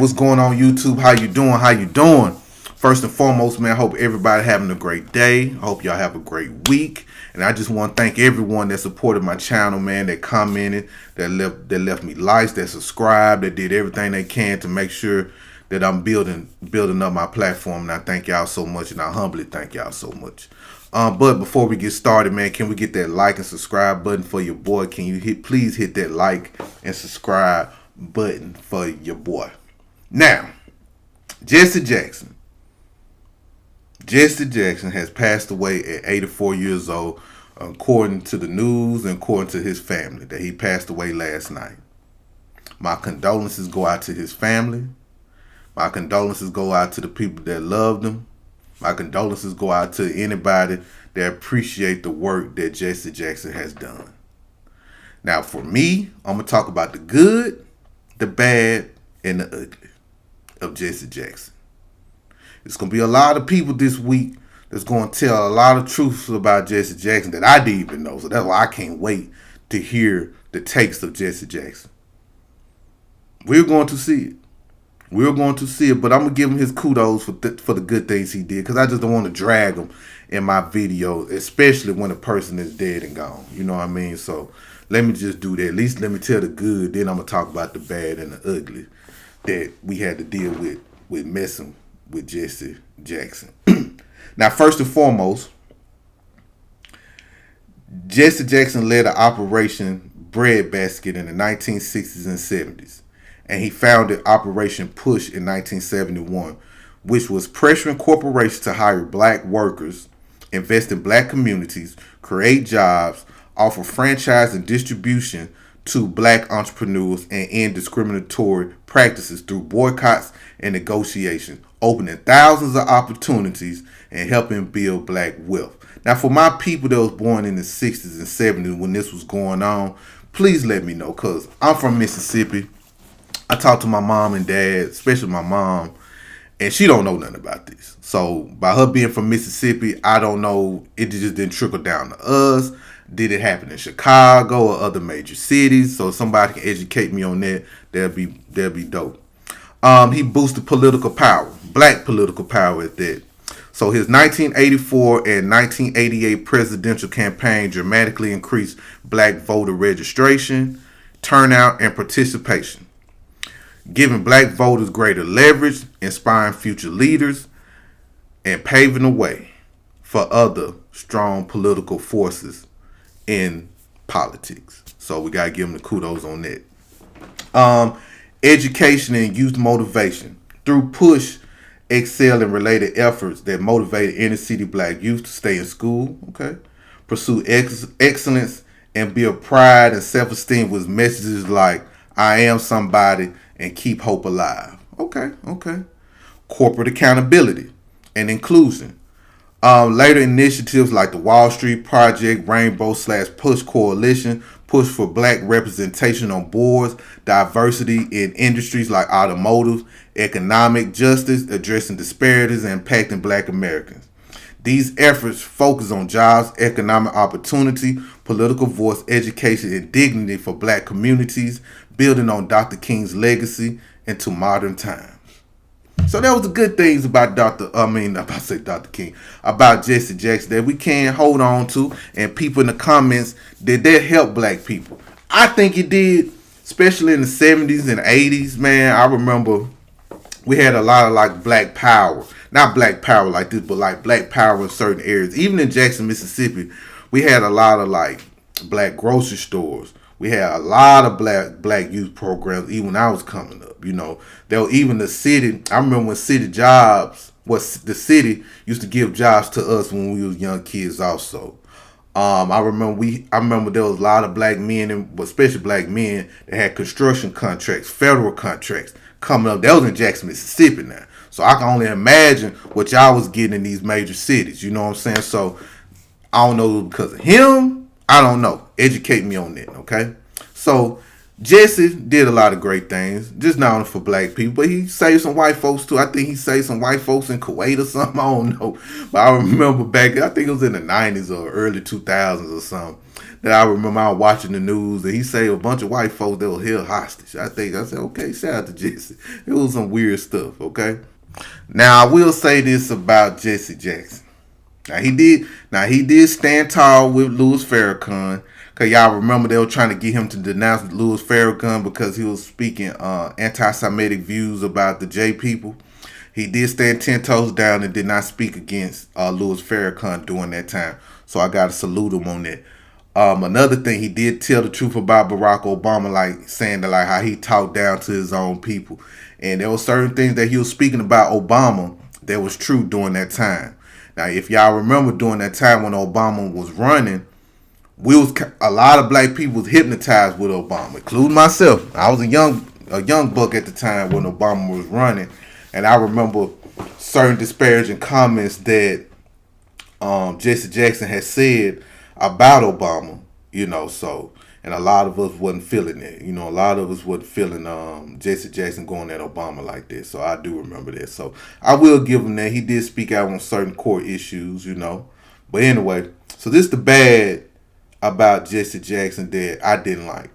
What's going on, YouTube? How you doing? How you doing? First and foremost, man, I hope everybody having a great day. I hope y'all have a great week. And I just want to thank everyone that supported my channel, man, that commented, that left me likes, that subscribed, that did everything they can to make sure that I'm building up my platform. And I thank y'all so much, and I humbly thank y'all so much. But before we get started, man, can we get that like and subscribe button for your boy? Can you please hit that like and subscribe button for your boy? Now, Jessie Jackson. Jessie Jackson has passed away at 84 years old, according to the news and according to his family, that he passed away last night. My condolences go out to his family. My condolences go out to the people that loved him. My condolences go out to anybody that appreciate the work that Jessie Jackson has done. Now, for me, I'm going to talk about the good, the bad, and the ugly of Jessie Jackson. It's going to be a lot of people this week that's going to tell a lot of truths about Jessie Jackson that I didn't even know. So that's why I can't wait to hear the takes of Jessie Jackson. We're going to see it. We're going to see it, but I'm going to give him his kudos for the good things he did, because I just don't want to drag him in my video, especially when a person is dead and gone. You know what I mean? So let me just do that. At least let me tell the good, then I'm going to talk about the bad and the ugly that we had to deal with messing with Jessie Jackson. Now, first and foremost, Jessie Jackson led an Operation Breadbasket in the 1960s and 70s, and he founded Operation Push in 1971, which was pressuring corporations to hire black workers, invest in black communities, create jobs, offer franchise and distribution to black entrepreneurs, and end discriminatory practices through boycotts and negotiations, opening thousands of opportunities and helping build black wealth. Now, for my people that was born in the 60s and 70s when this was going on, please let me know, because I'm from Mississippi. I talked to my mom and dad, especially my mom, and she don't know nothing about this. So by her being from Mississippi, I don't know. It just didn't trickle down to us. Did it happen in Chicago or other major cities? So if somebody can educate me on that, that'd be dope. He boosted political power, black political power at that. So his 1984 and 1988 presidential campaign dramatically increased black voter registration, turnout, and participation, giving black voters greater leverage, inspiring future leaders, and paving the way for other strong political forces in politics. So we gotta give him the kudos on that. Education and youth motivation. Through Push, excel in related efforts that motivated inner city black youth to stay in school, pursue excellence, and build pride and self-esteem with messages like "I am somebody" and "keep hope alive." Okay. Corporate accountability and inclusion. Later initiatives like the Wall Street Project, Rainbow/Push Coalition, push for black representation on boards, diversity in industries like automotive, economic justice, addressing disparities and impacting black Americans. These efforts focus on jobs, economic opportunity, political voice, education, and dignity for black communities, building on Dr. King's legacy into modern times. So that was the good things about Dr. King, about Jessie Jackson that we can hold on to, and people in the comments that help black people. I think it did, especially in the 70s and 80s, man. I remember we had a lot of like black power. Not black power like this, but like black power in certain areas. Even in Jackson, Mississippi, we had a lot of like black grocery stores. We had a lot of black youth programs even when I was coming up. You know, there were even the city. I remember when the city used to give jobs to us when we was young kids also. I remember there was a lot of black men, and especially black men, that had construction contracts, federal contracts coming up. That was in Jackson, Mississippi now. So I can only imagine what y'all was getting in these major cities. You know what I'm saying? So I don't know because of him. I don't know. Educate me on that, okay? So Jesse did a lot of great things, just not only for black people, but he saved some white folks too. I think he saved some white folks in Kuwait or something. I don't know, but I remember back, I think it was in the '90s or early 2000s or something. That I remember I was watching the news and he saved a bunch of white folks that were held hostage. I said, okay, shout out to Jesse. It was some weird stuff. Okay, now I will say this about Jesse Jackson. Now he did stand tall with Louis Farrakhan. Cause y'all remember they were trying to get him to denounce Louis Farrakhan because he was speaking anti-Semitic views about the J people. He did stand 10 toes down and did not speak against Louis Farrakhan during that time. So I gotta salute him on that. Another thing, he did tell the truth about Barack Obama, like saying that like how he talked down to his own people, and there were certain things that he was speaking about Obama that was true during that time. Now, if y'all remember during that time when Obama was running, a lot of black people was hypnotized with Obama, including myself. I was a young buck at the time when Obama was running, and I remember certain disparaging comments that Jesse Jackson had said about Obama, so and a lot of us wasn't feeling it. A lot of us wasn't feeling Jesse Jackson going at Obama like this. So I do remember that. So I will give him that. He did speak out on certain core issues. But anyway, so this is the bad about Jesse Jackson that I didn't like.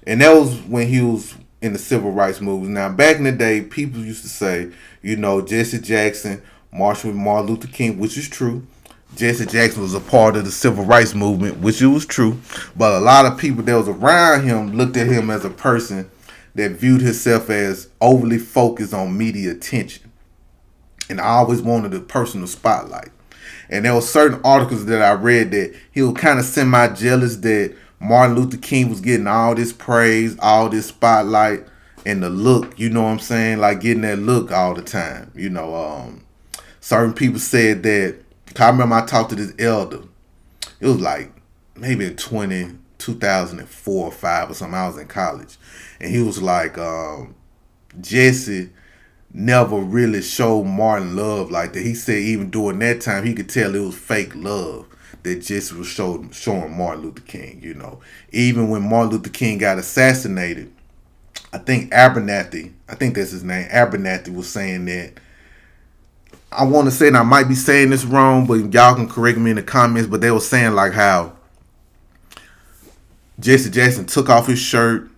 And that was when he was in the civil rights movement. Now, back in the day, people used to say, Jesse Jackson marched with Martin Luther King, which is true. Jesse Jackson was a part of the civil rights movement, which it was true. But a lot of people that was around him looked at him as a person that viewed himself as overly focused on media attention. And I always wanted a personal spotlight. And there were certain articles that I read that he was kind of semi-jealous that Martin Luther King was getting all this praise, all this spotlight, and the look, you know what I'm saying? Like getting that look all the time. Certain people said that, I remember I talked to this elder. It was like maybe in 2004 or 5 or something. I was in college. And he was like, Jesse never really showed Martin love like that. He said even during that time, he could tell it was fake love that Jesse was showing Martin Luther King, Even when Martin Luther King got assassinated, I think Abernathy, I think that's his name, Abernathy was saying that, I want to say, and I might be saying this wrong, but y'all can correct me in the comments, but they were saying like how Jesse Jackson took off his shirt,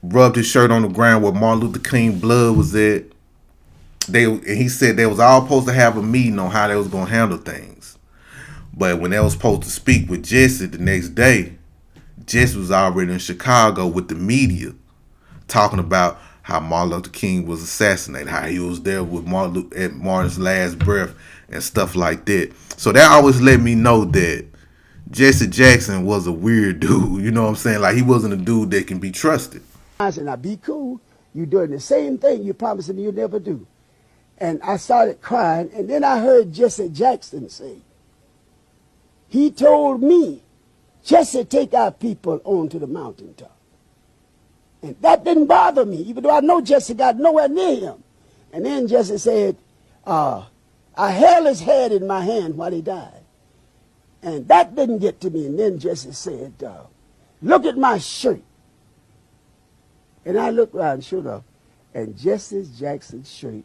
rubbed his shirt on the ground where Martin Luther King blood was at. And he said they was all supposed to have a meeting on how they was going to handle things. But when they was supposed to speak with Jesse the next day, Jesse was already in Chicago with the media talking about how Martin Luther King was assassinated, how he was there with Martin at Martin's last breath and stuff like that. So that always let me know that Jesse Jackson was a weird dude. You know what I'm saying? Like he wasn't a dude that can be trusted. I said, now be cool. You're doing the same thing you promised me you'd never do. And I started crying, and then I heard Jesse Jackson say, he told me, Jesse, take our people onto the mountaintop. And that didn't bother me, even though I know Jesse got nowhere near him. And then Jesse said, I held his head in my hand while he died. And that didn't get to me. And then Jesse said, look at my shirt. And I looked around, sure enough, and Jesse Jackson's shirt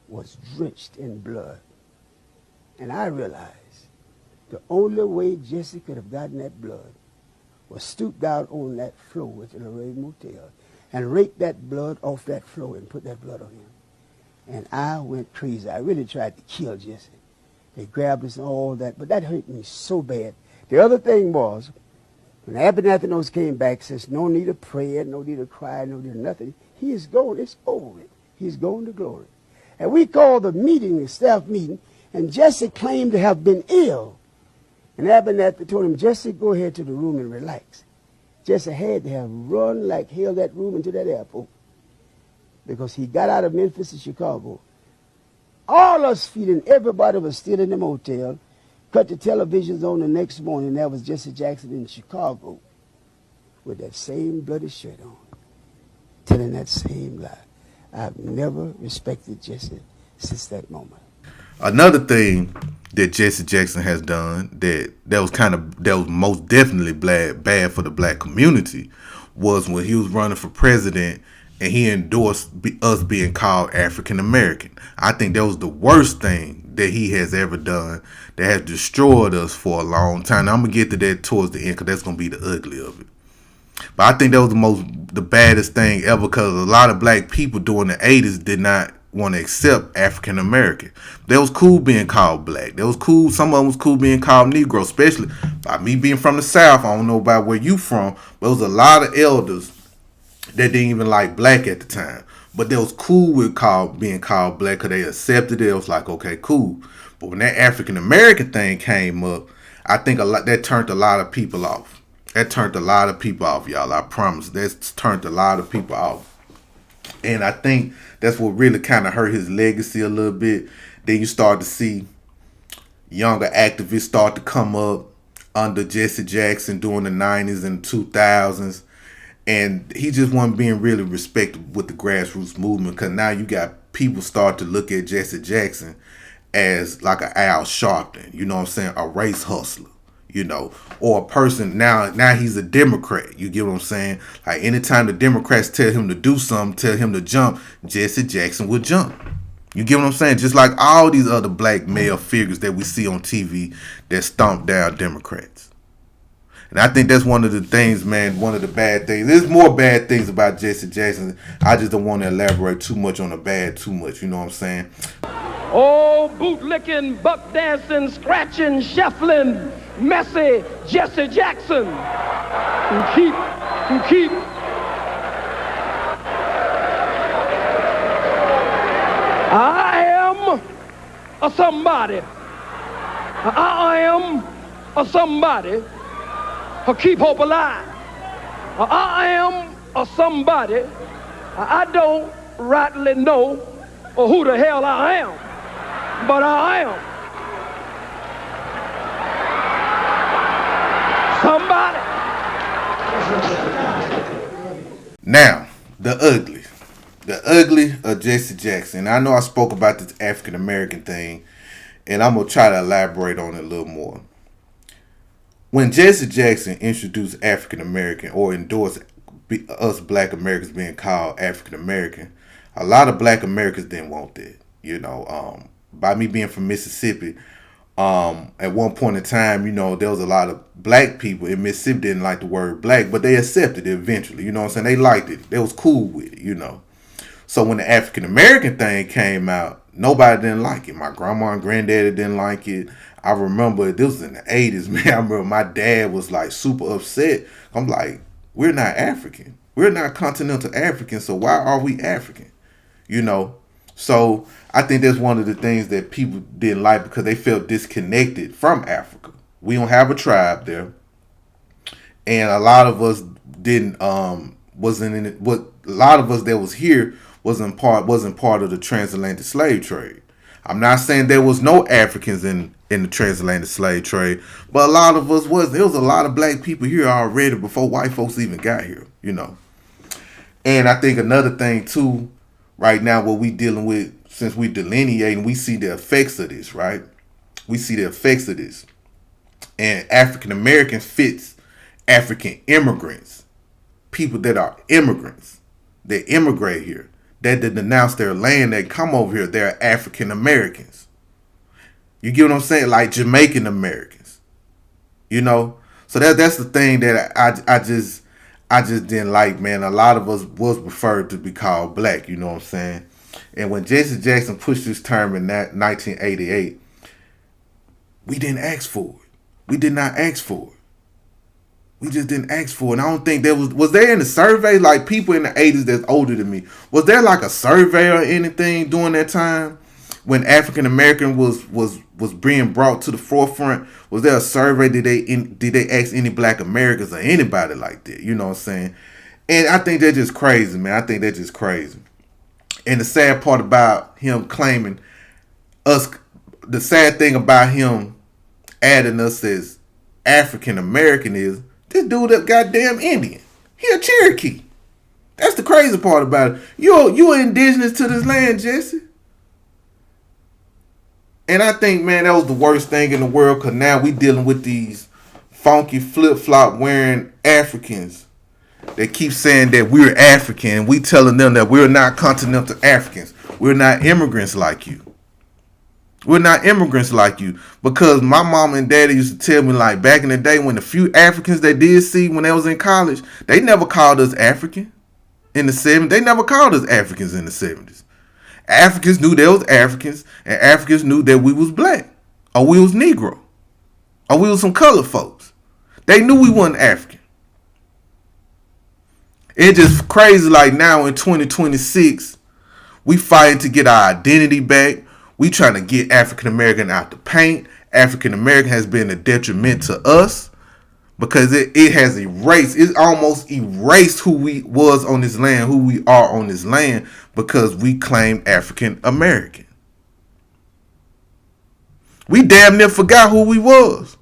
was drenched in blood. And I realized the only way Jesse could have gotten that blood was stooped down on that floor at the Lorraine Motel and raked that blood off that floor and put that blood on him. And I went crazy. I really tried to kill Jesse. They grabbed us and all that, but that hurt me so bad. The other thing was, when Abernathy came back, says, no need of prayer, no need of cry, no need of nothing. He is gone. It's over with. He's gone to glory. And we called the meeting, the staff meeting, and Jesse claimed to have been ill. And Abernathy told him, Jesse, go ahead to the room and relax. Jesse had to have run like hell that room into that airport because he got out of Memphis to Chicago. All us feeling, everybody was still in the motel. Cut the televisions on the next morning. That was Jesse Jackson in Chicago with that same bloody shirt on, telling that same lie. I've never respected Jesse since that moment. Another thing that Jesse Jackson has done that was most definitely bad for the black community was when he was running for president and he endorsed us being called African American. I think that was the worst thing that he has ever done that has destroyed us for a long time. Now, I'm going to get to that towards the end because that's going to be the ugly of it. But I think that was the baddest thing ever because a lot of black people during the 80s did not want to accept African American. That was cool being called black. That was cool. Some of them was cool being called Negro, especially by me being from the South. I don't know about where you from, but there was a lot of elders that didn't even like black at the time. But they was cool with being called black because they accepted it. It was like, okay, cool. But when that African American thing came up, I think that turned a lot of people off. That turned a lot of people off, y'all. I promise. That's turned a lot of people off. And I think that's what really kind of hurt his legacy a little bit. Then you start to see younger activists start to come up under Jesse Jackson during the 90s and 2000s. And he just wasn't being really respected with the grassroots movement because now you got people start to look at Jesse Jackson as like an Al Sharpton, you know what I'm saying, a race hustler. You know, or a person now he's a Democrat. You get what I'm saying? Like anytime the Democrats tell him to do something, tell him to jump, Jesse Jackson will jump. You get what I'm saying? Just like all these other black male figures that we see on TV that stomp down Democrats. And I think that's one of the things, man, one of the bad things. There's more bad things about Jesse Jackson. I just don't want to elaborate too much on the bad too much. You know what I'm saying? Oh, boot-licking, buck-dancing, scratching, shuffling, messy Jesse Jackson. Keep. I am a somebody. I am a somebody. Keep hope alive. I am a somebody. I don't rightly know who the hell I am, but I am somebody. Now, the ugly of Jesse Jackson. I know I spoke about this African American thing, and I'm gonna try to elaborate on it a little more. When Jesse Jackson introduced African American or endorsed us black Americans being called African American, a lot of black Americans didn't want that. You know, by me being from Mississippi, at one point in time, you know, there was a lot of black people in Mississippi didn't like the word black, but they accepted it eventually. You know what I'm saying? They liked it. They was cool with it, you know. So when the African American thing came out, nobody didn't like it. My grandma and granddaddy didn't like it. I remember this was in the 80s, man. I remember my dad was like super upset. I'm like, we're not African. We're not continental African, so why are we African? You know? So I think that's one of the things that people didn't like because they felt disconnected from Africa. We don't have a tribe there. And a lot of us didn't wasn't in it. What a lot of us that was here wasn't part of the transatlantic slave trade. I'm not saying there was no Africans in the transatlantic slave trade, but a lot of us was. There was a lot of black people here already before white folks even got here, you know. And I think another thing too, right now, what we dealing with, since we delineating, we see the effects of this, right? We see the effects of this. And African American fits African immigrants, people that are immigrants, they immigrate here, that denounce their land, they come over here, they're African Americans. You get what I'm saying? Like Jamaican Americans, you know. So that's the thing that I just didn't like, man. A lot of us was preferred to be called black, you know what I'm saying? And when Jesse Jackson pushed this term in 1988, we didn't ask for it. We did not ask for it. We just didn't ask for it. And I don't think there was there in the survey, like people in the 80s that's older than me, was there like a survey or anything during that time when African American was being brought to the forefront? Was there a survey? Did they ask any black Americans or anybody like that? You know what I'm saying? And I think they're just crazy, man. I think they're just crazy. And the sad part about him claiming us, the sad thing about him adding us as African American is this dude a goddamn Indian. He a Cherokee. That's the crazy part about it. You are indigenous to this land, Jesse. And I think, man, that was the worst thing in the world because now we dealing with these funky flip-flop wearing Africans They keep saying that we're African. We telling them that we're not continental Africans. We're not immigrants like you. We're not immigrants like you. Because my mom and daddy used to tell me, like, back in the day when the few Africans they did see when they was in college, they never called us African in the 70s. They never called us Africans in the 70s. Africans knew they was Africans, and Africans knew that we was black, or we was Negro, or we was some colored folks. They knew we wasn't African. It's just crazy, like now in 2026, we fighting to get our identity back. We trying to get African American out the paint. African American has been a detriment to us because it has erased, it's almost erased who we was on this land, who we are on this land, because we claim African American. We damn near forgot who we was,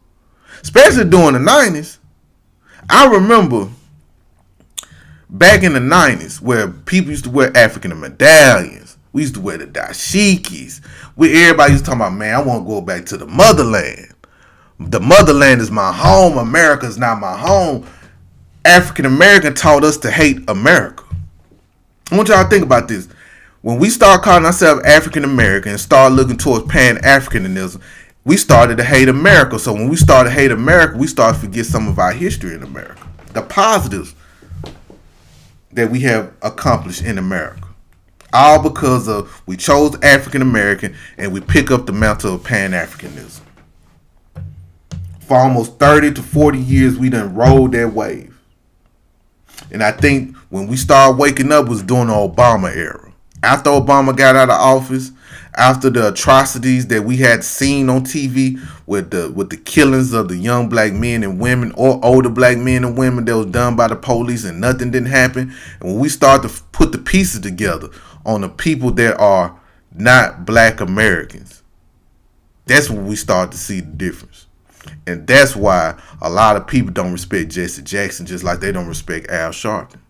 especially during the 90s. I remember back in the 90s where people used to wear African medallions. We used to wear the dashikis. Everybody used to talk about, man, I want to go back to the motherland. The motherland is my home. America is not my home. African American taught us to hate America. I want y'all to think about this. When we start calling ourselves African American and start looking towards Pan-Africanism, we started to hate America. So when we started to hate America, we started to forget some of our history in America. The positives that we have accomplished in America. All because of we chose African American and we pick up the mantle of Pan-Africanism. For almost 30 to 40 years, we done rode that wave. And I think when we started waking up was during the Obama era. After Obama got out of office, after the atrocities that we had seen on TV with the killings of the young black men and women or older black men and women that was done by the police and nothing didn't happen. And when we started to put the pieces together on the people that are not black Americans, that's when we start to see the difference. And that's why a lot of people don't respect Jesse Jackson just like they don't respect Al Sharpton.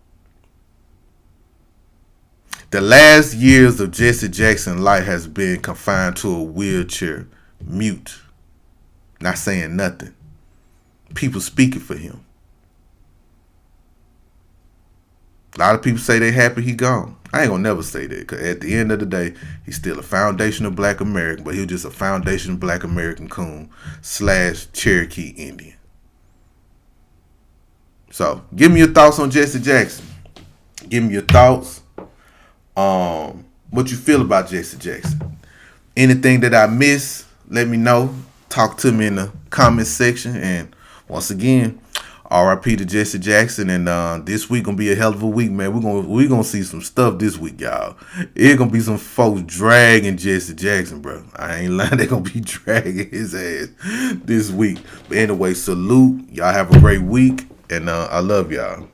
The last years of Jesse Jackson's life has been confined to a wheelchair, mute, not saying nothing. People speaking for him. A lot of people say they happy he gone. I ain't gonna never say that, because at the end of the day, he's still a foundational black American, but he was just a foundational black American coon / Cherokee Indian. So, give me your thoughts on Jesse Jackson. Give me your thoughts. What you feel about Jesse Jackson. Anything that I miss, let me know. Talk to me in the comment section. And once again, R.I.P. to Jesse Jackson. And this week gonna be a hell of a week, man. We're gonna see some stuff this week, y'all. It's gonna be some folks dragging Jesse Jackson, bro. I ain't lying. They're gonna be dragging his ass this week. But anyway, salute. Y'all have a great week. And I love y'all.